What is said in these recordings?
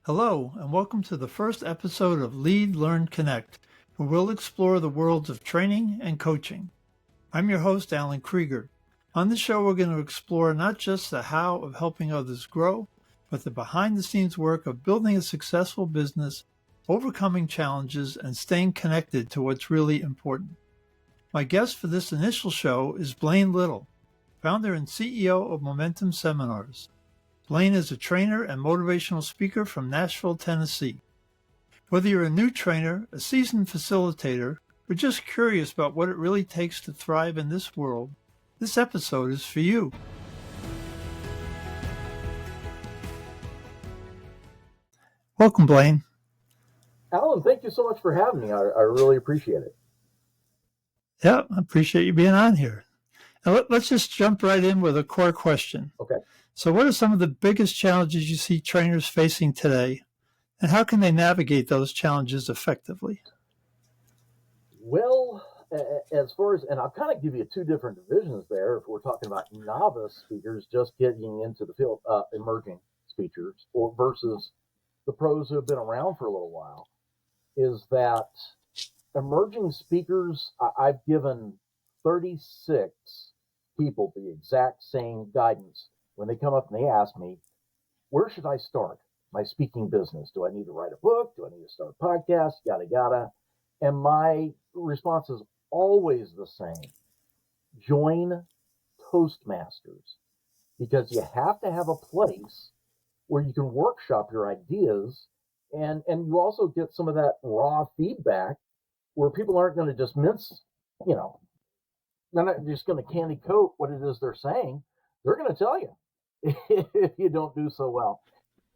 Hello, and welcome to the first episode of Lead, Learn, Connect, where we'll explore the worlds of training and coaching. I'm your host, Alan Krieger. On this show, we're going to explore not just the how of helping others grow, but the behind-the-scenes work of building a successful business, overcoming challenges, and staying connected to what's really important. My guest for this initial show is Blaine Little, founder and CEO of Momentum Seminars. Blaine is a trainer and motivational speaker from Nashville, Tennessee. Whether you're a new trainer, a seasoned facilitator, or just curious about what it really takes to thrive in this world, this episode is for you. Welcome, Blaine. Alan, thank you so much for having me. I really appreciate it. Yeah, I appreciate you being on here. Now, let's just jump right in with a core question. Okay. So what are some of the biggest challenges you see trainers facing today, and how can they navigate those challenges effectively? Well, as far as, and I'll kind of give you two different divisions there. If we're talking about novice speakers just getting into the field, emerging speakers, or versus the pros who have been around for a little while, is that emerging speakers, I've given 36 people the exact same guidance when they come up and they ask me, where should I start my speaking business? Do I need to write a book? Do I need to start a podcast? Yada, yada. And my response is always the same. Join Toastmasters, because you have to have a place where you can workshop your ideas, and you also get some of that raw feedback where people aren't going to just they're not just going to candy coat what it is they're saying. They're going to tell you if you don't do so well.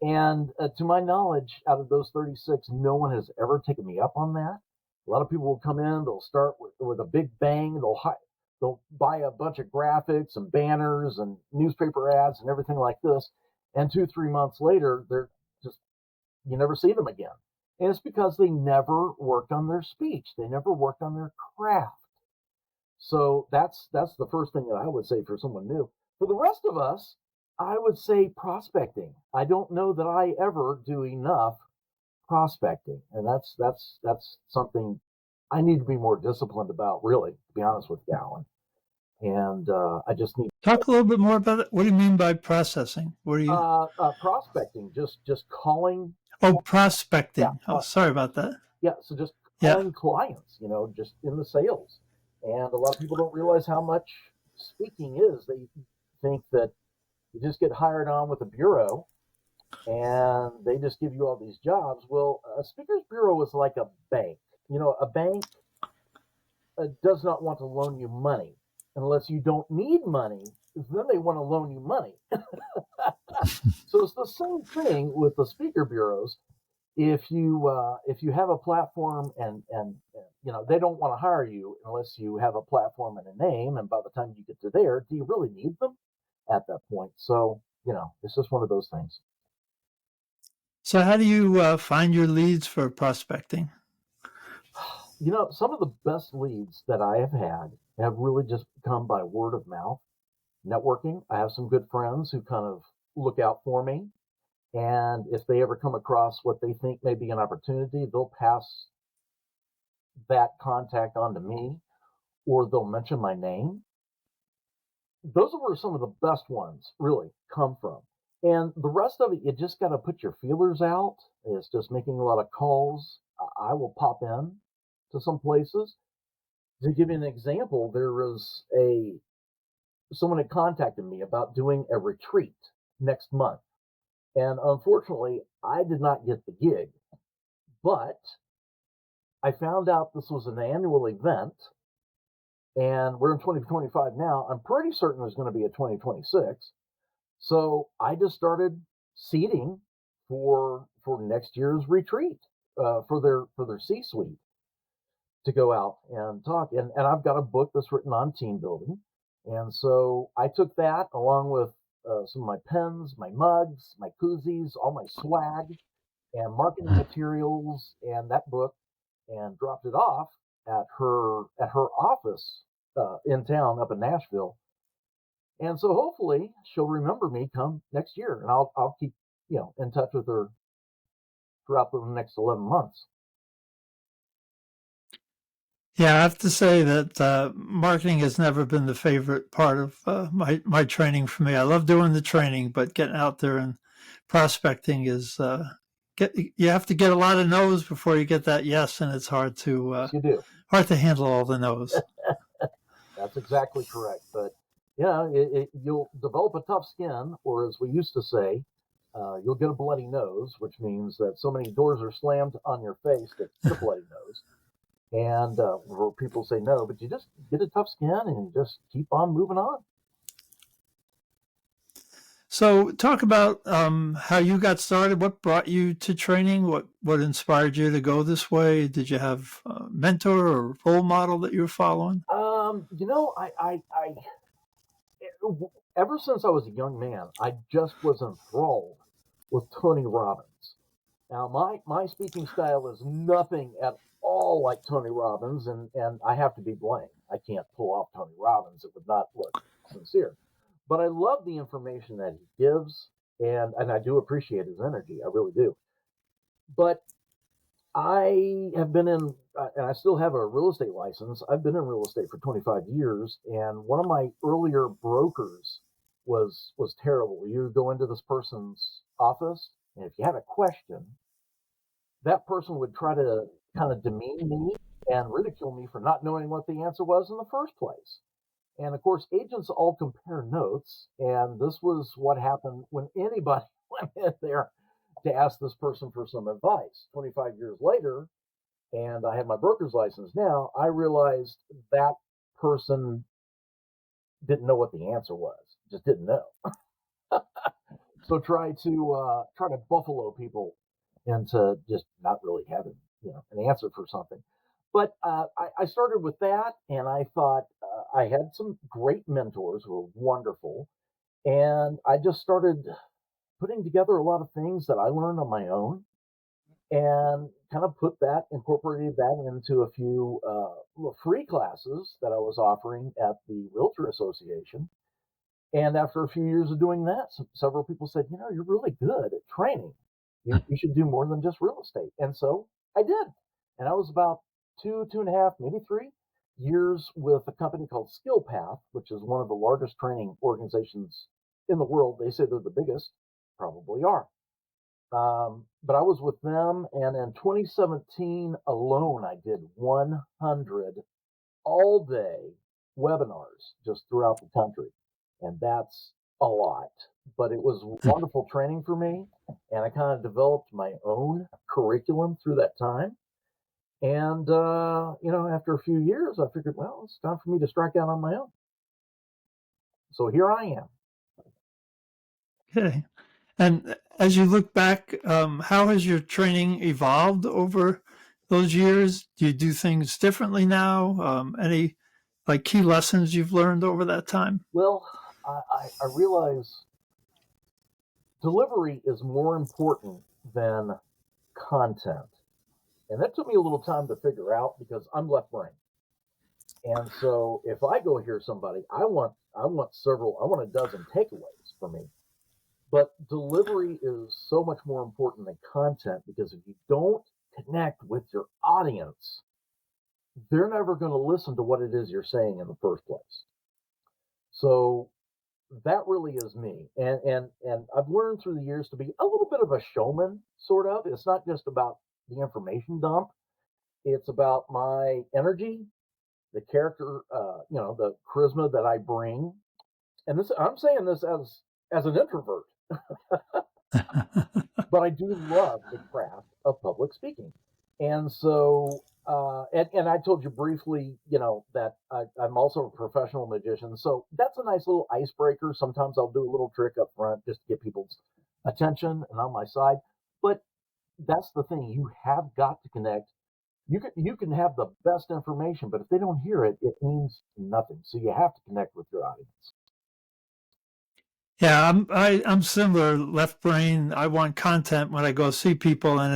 And to my knowledge, out of those 36, no one has ever taken me up on that. A lot of people will come in, they'll start with a big bang, they'll buy a bunch of graphics and banners and newspaper ads and everything like this. And 2-3 months later, they're just, you never see them again. And it's because they never worked on their speech. They never worked on their craft. So that's the first thing that I would say for someone new. For the rest of us, I would say prospecting. I don't know that I ever do enough prospecting, and that's something I need to be more disciplined about, really, to be honest with you, Alan. And I just need Talk a little bit more about it. What do you mean by processing? What are you? Prospecting, just calling. Oh, prospecting. Yeah, Oh, sorry about that. yeah. So just Yeah. calling clients, just in the sales. And a lot of people don't realize how much speaking is. They think that you just get hired on with a bureau and they just give you all these jobs. Well, a speaker's bureau is like a bank. A bank does not want to loan you money unless you don't need money. Then they want to loan you money. So it's the same thing with the speaker bureaus. If you have a platform and they don't want to hire you unless you have a platform and a name, and by the time you get to there, do you really need them at that point? So it's just one of those things. So how do you find your leads for prospecting? Some of the best leads that I have had have really just come by word of mouth, networking. I have some good friends who kind of look out for me. And if they ever come across what they think may be an opportunity, they'll pass that contact on to me, or they'll mention my name. Those are where some of the best ones really come from. And the rest of it, you just got to put your feelers out. It's just making a lot of calls. I will pop in to some places. To give you an example, there was someone had contacted me about doing a retreat next month. And unfortunately, I did not get the gig, but I found out this was an annual event, and we're in 2025 now. I'm pretty certain there's going to be a 2026. So I just started seeding for next year's retreat for their C-suite to go out and talk. And I've got a book that's written on team building. And so I took that along with some of my pens, my mugs, my koozies, all my swag, and marketing materials, and that book, and dropped it off at her office in town up in Nashville. And so hopefully she'll remember me come next year, and I'll keep in touch with her throughout the next 11 months. Yeah, I have to say that marketing has never been the favorite part of my training for me. I love doing the training, but getting out there and prospecting is you have to get a lot of no's before you get that yes, and it's hard Yes, you do. to handle all the no's. That's exactly correct. But yeah, you'll develop a tough skin, or as we used to say, you'll get a bloody nose, which means that so many doors are slammed on your face that you get a bloody nose. And where people say no, but you just get a tough skin and you just keep on moving on. So, talk about how you got started. What brought you to training? What inspired you to go this way? Did you have a mentor or role model that you were following? I ever since I was a young man, I just was enthralled with Tony Robbins. Now, my speaking style is nothing at all like Tony Robbins, and I have to be blamed. I can't pull off Tony Robbins. It would not look sincere. But I love the information that he gives, and I do appreciate his energy. I really do. But I have been in, and I still have a real estate license. I've been in real estate for 25 years, and one of my earlier brokers was terrible. You go into this person's office, and if you had a question, that person would try to kind of demean me and ridicule me for not knowing what the answer was in the first place. And of course, agents all compare notes, and this was what happened when anybody went in there to ask this person for some advice. 25 years later, and I have my broker's license now, I realized that person didn't know what the answer was, just didn't know. So try to buffalo people into just not really having an answer for something. But I started with that, and I thought I had some great mentors who were wonderful, and I just started putting together a lot of things that I learned on my own, and kind of incorporated that into a few free classes that I was offering at the Realtor Association. And after a few years of doing that, several people said, you're really good at training. You should do more than just real estate. And so I did. And I was about 2.5, maybe 3 years with a company called Skill Path, which is one of the largest training organizations in the world. They say they're the biggest, probably are. But I was with them, and in 2017 alone, I did 100 all-day webinars just throughout the country. And that's a lot, but it was wonderful training for me. And I kind of developed my own curriculum through that time. And, after a few years, I figured, well, it's time for me to strike out on my own. So here I am. Okay. And as you look back, how has your training evolved over those years? Do you do things differently now? Any key lessons you've learned over that time? Well, I realize delivery is more important than content. And that took me a little time to figure out because I'm left brain. And so if I go hear somebody, I want a dozen takeaways for me. But delivery is so much more important than content, because if you don't connect with your audience, they're never going to listen to what it is you're saying in the first place. So that really is me. And I've learned through the years to be a little bit of a showman, sort of. It's not just about the information dump. It's about my energy, the character, the charisma that I bring. And this, I'm saying this as an introvert, but I do love the craft of public speaking. And so, and I told you briefly, that I'm also a professional magician. So that's a nice little icebreaker. Sometimes I'll do a little trick up front just to get people's attention and on my side. But that's the thing. You have got to connect. You can have the best information, but if they don't hear it, it means nothing. So you have to connect with your audience. Yeah, I'm similar, left brain. I want content when I go see people, and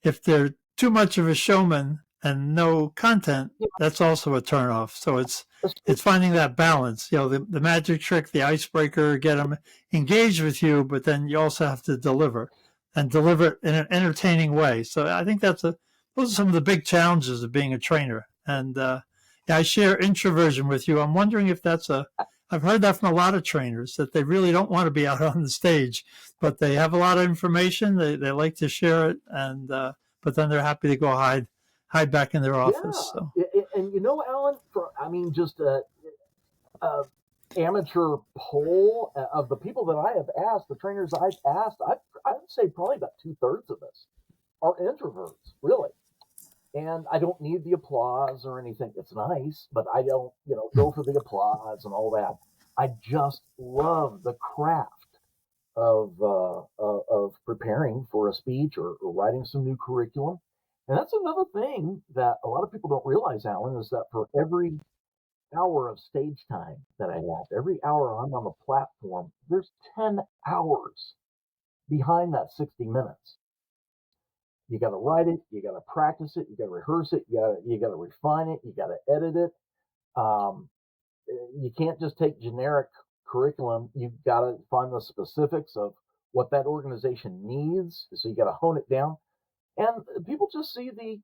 if they're too much of a showman and no content, that's also a turnoff. So it's finding that balance. The magic trick, the icebreaker, get them engaged with you, but then you also have to deliver. and deliver it in an entertaining way. So I think those are some of the big challenges of being a trainer. And yeah, I share introversion with you. I'm wondering if I've heard that from a lot of trainers, that they really don't want to be out on the stage, but they have a lot of information. They like to share it, and but then they're happy to go hide back in their office. So. And Alan, just amateur poll of the people that I have asked, the trainers I've asked, I would say probably about 2/3 of us are introverts, really. And I don't need the applause or anything. It's nice, but I don't, go for the applause and all that. I just love the craft of preparing for a speech or writing some new curriculum. And that's another thing that a lot of people don't realize, Alan, is that for every hour of stage time that I have, every hour I'm on the platform, there's 10 hours behind that 60 minutes. You got to write it, you got to practice it, you got to rehearse it, you got to refine it, you got to edit it. You can't just take generic curriculum. You've got to find the specifics of what that organization needs. So you got to hone it down. And people just see the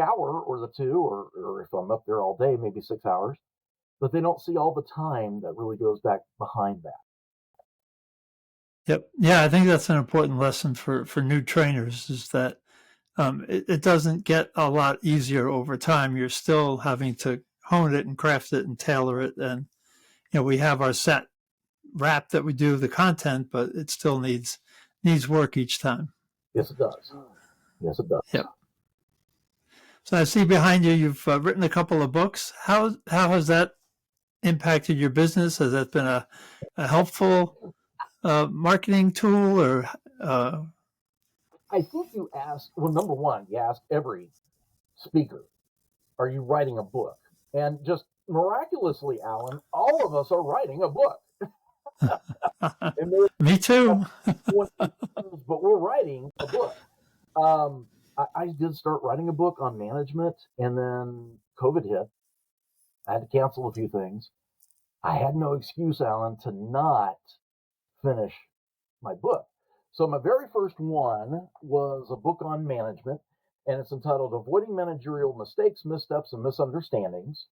hour or the two, or if I'm up there all day, maybe 6 hours, but they don't see all the time that really goes back behind that. Yep. Yeah, I think that's an important lesson for new trainers, is that it doesn't get a lot easier over time. You're still having to hone it and craft it and tailor it. And, we have our set wrap that we do the content, but it still needs work each time. Yes, it does. Yes, it does. Yep. So I see behind you, you've written a couple of books. How has that impacted your business? Has that been a helpful marketing tool, or? I think you asked, well, number one, you ask every speaker, are you writing a book? And just miraculously, Alan, all of us are writing a book. Me too. But we're writing a book. I did start writing a book on management, and then COVID hit. I had to cancel a few things. I had no excuse, Alan, to not finish my book. So my very first one was a book on management, and it's entitled Avoiding Managerial Mistakes, Missteps, and Misunderstandings.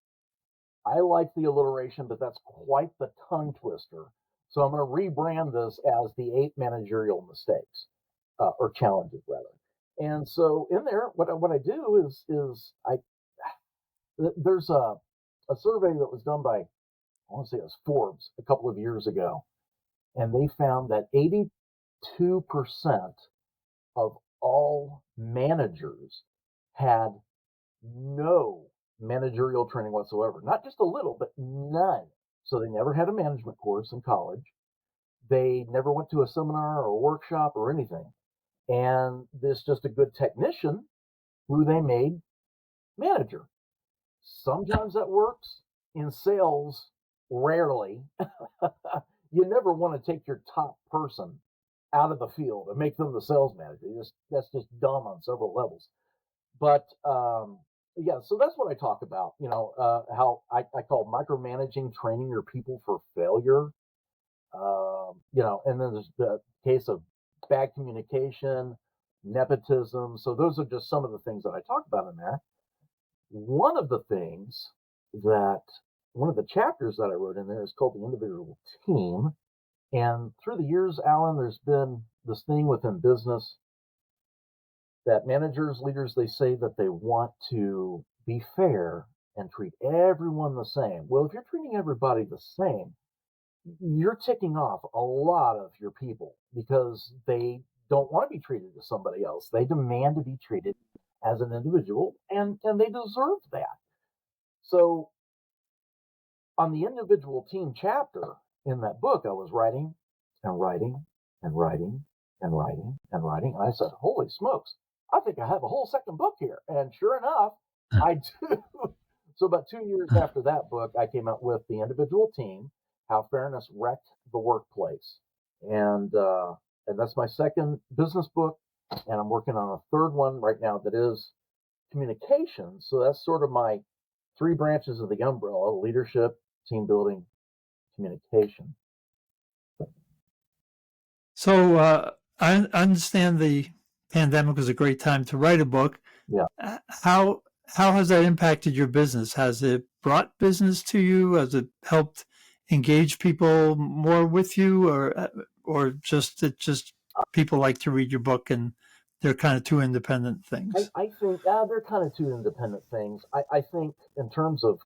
I like the alliteration, but that's quite the tongue twister. So I'm going to rebrand this as the 8 managerial mistakes, or challenges rather. And so in there, what I do is there's a survey that was done by, I want to say it was Forbes a couple of years ago, and they found that 82% of all managers had no managerial training whatsoever. Not just a little, but none. So they never had a management course in college. They never went to a seminar or a workshop or anything. And this just a good technician who they made manager. Sometimes that works. In sales, rarely. You never want to take your top person out of the field and make them the sales manager. That's just dumb on several levels. But yeah, so that's what I talk about. How I call micromanaging training your people for failure. And then there's the case of bad communication, nepotism. So those are just some of the things that I talk about in there. One of the chapters that I wrote in there is called the individual team. And through the years, Alan, there's been this thing within business that managers, leaders, they say that they want to be fair and treat everyone the same. Well, if you're treating everybody the same, you're ticking off a lot of your people because they don't want to be treated as somebody else. They demand to be treated as an individual, and they deserve that. So on the individual team chapter in that book, I was writing and writing and writing and writing and writing. And I said, holy smokes, I think I have a whole second book here. And sure enough, I do. So about 2 years after that book, I came out with the individual team, How Fairness Wrecked the Workplace. And that's my second business book. And I'm working on a third one right now that is communication. So that's sort of my 3 branches of the umbrella: leadership, team building, communication. So I understand the pandemic was a great time to write a book. Yeah. How has that impacted your business? Has it brought business to you? Has it helped engage people more with you, or just people like to read your book and they're kind of two independent things? I think they're kind of two independent things. I think in terms of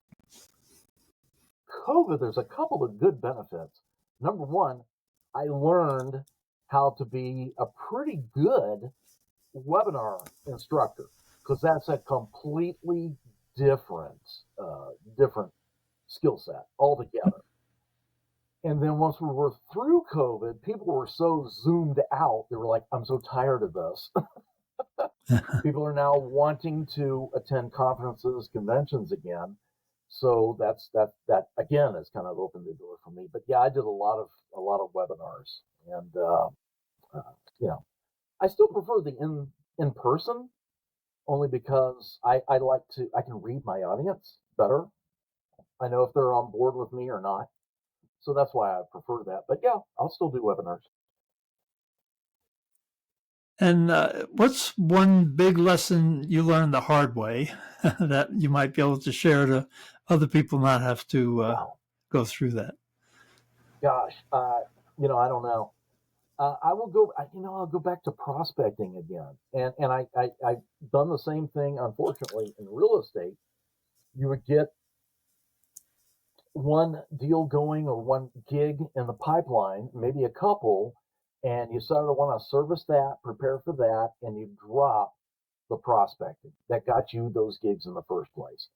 COVID, there's a couple of good benefits. Number one, I learned how to be a pretty good webinar instructor because that's a completely different different skill set altogether. And then once we were through COVID, people were so zoomed out. They were like, "I'm so tired of this." People are now wanting to attend conferences, conventions again. So that again has kind of opened the door for me. But yeah, I did a lot of webinars, and you know, I still prefer the in person only because I like to I can read my audience better. I know if they're on board with me or not. So that's why I prefer that. But yeah, I'll still do webinars. And what's one big lesson you learned the hard way that you might be able to share to other people, not have to Wow, go through that? gosh, I don't know. I will go. I'll go back to prospecting again, and I've done the same thing. Unfortunately, in real estate, you would get one deal going or one gig in the pipeline, maybe a couple, and you sort of want to service that, prepare for that, and you drop the prospecting that got you those gigs in the first place.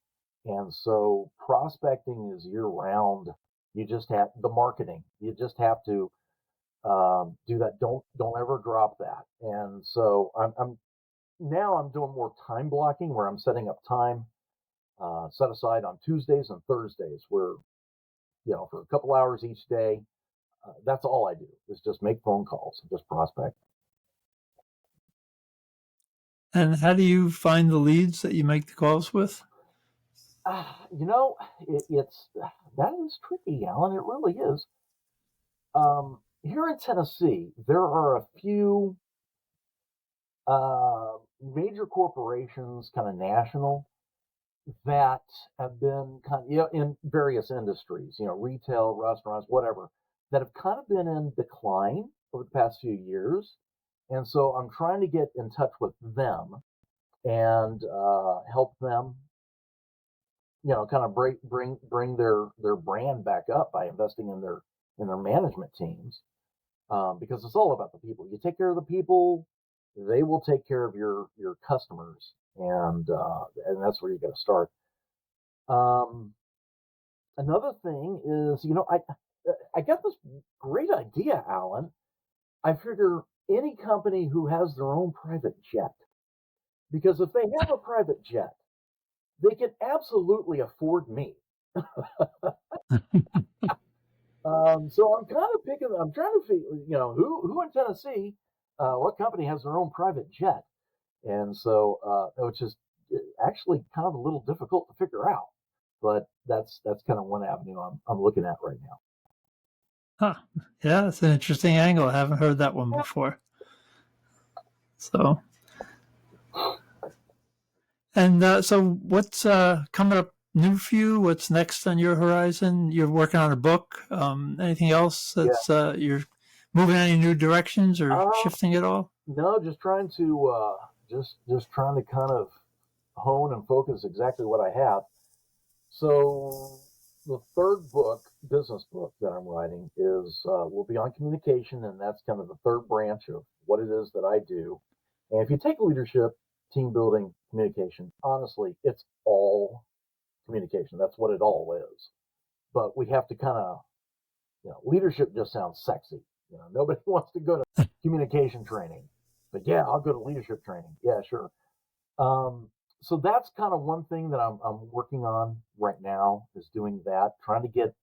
And so prospecting is year round. You just have the marketing. You just have to do that. Don't ever drop that. And so I'm now I'm doing more time blocking where I'm setting up time set aside on Tuesdays and Thursdays where for a couple hours each day. That's all I do is just make phone calls and just prospect. And how do you find the leads that you make the calls with? It's that is tricky, Alan. It really is. Here in Tennessee, there are a few major corporations, kind of national, that have been kind of, in various industries, retail, restaurants, whatever, that have kind of been in decline over the past few years. And so I'm trying to get in touch with them and help them, kind of bring their brand back up by investing in their management teams, because it's all about the people. You take care of the people, they will take care of your customers, and that's where you got to start. Um, Another thing is, I got this great idea, Alan. I figure any company who has their own private jet, because if they have a private jet, they can absolutely afford me. So I'm kind of picking. I'm trying to figure, who in Tennessee, what company has their own private jet, and so which is actually kind of a little difficult to figure out. But that's kind of one avenue I'm looking at right now. Huh. Yeah, that's an interesting angle. I haven't heard that one before. So, and so what's coming up new for you? What's next on your horizon? You're working on a book. Anything else Yeah. that's you're moving any new directions or shifting at all? No, just trying to just trying to kind of hone and focus exactly what I have. So the third book, business book that I'm writing is will be on communication, and that's kind of the third branch of what it is that I do. And if you take leadership, team building, communication, honestly, it's all communication. That's what it all is. But we have to kind of, leadership just sounds sexy. Nobody wants to go to communication training, but yeah, I'll go to leadership training. Yeah, sure. Um, so that's kind of one thing that I'm working on right now is doing that, trying to get,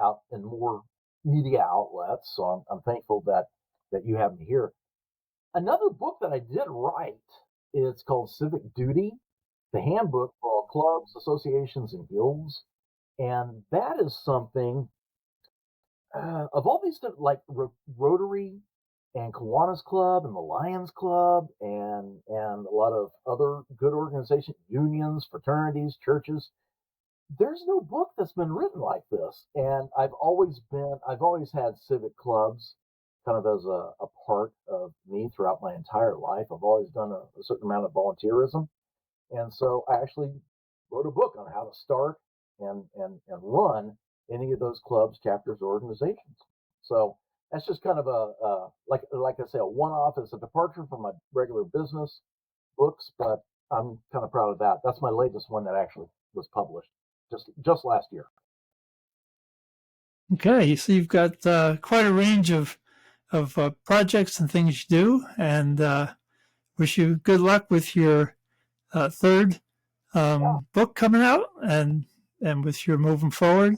out in more media outlets. So I'm thankful that you have me here. Another book that I did write, it's called Civic Duty, the handbook for all clubs, associations, and guilds. And that is something of all these stuff like Rotary and Kiwanis Club and the Lions Club and a lot of other good organizations, unions, fraternities, churches. There's no book that's been written like this. And I've always had civic clubs kind of as a part of me throughout my entire life. I've always done a certain amount of volunteerism. And so I actually wrote a book on how to start and run any of those clubs, chapters, or organizations. So that's just kind of like I say, a one-off. It's a departure from my regular business books, but I'm kind of proud of that. That's my latest one that actually was published just last year. Okay, so you've got quite a range of projects and things you do, and wish you good luck with your third book coming out, and with your moving forward.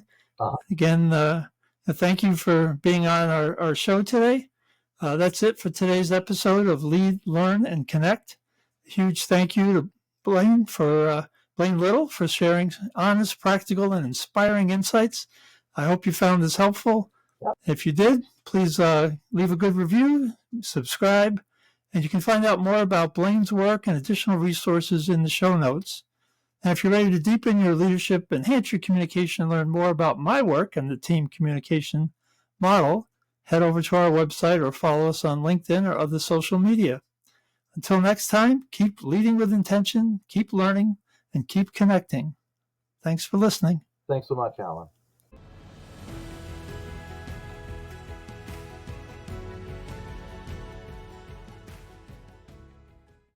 Again, thank you for being on our show today. That's it for today's episode of Lead, Learn, and Connect. A huge thank you to Blaine Little for sharing honest, practical, and inspiring insights. I hope you found this helpful. Yep. If you did, please leave a good review, subscribe, and you can find out more about Blaine's work and additional resources in the show notes. And if you're ready to deepen your leadership, enhance your communication, and learn more about my work and the team communication model, head over to our website or follow us on LinkedIn or other social media. Until next time, keep leading with intention, keep learning, and keep connecting. Thanks for listening. Thanks so much, Alan.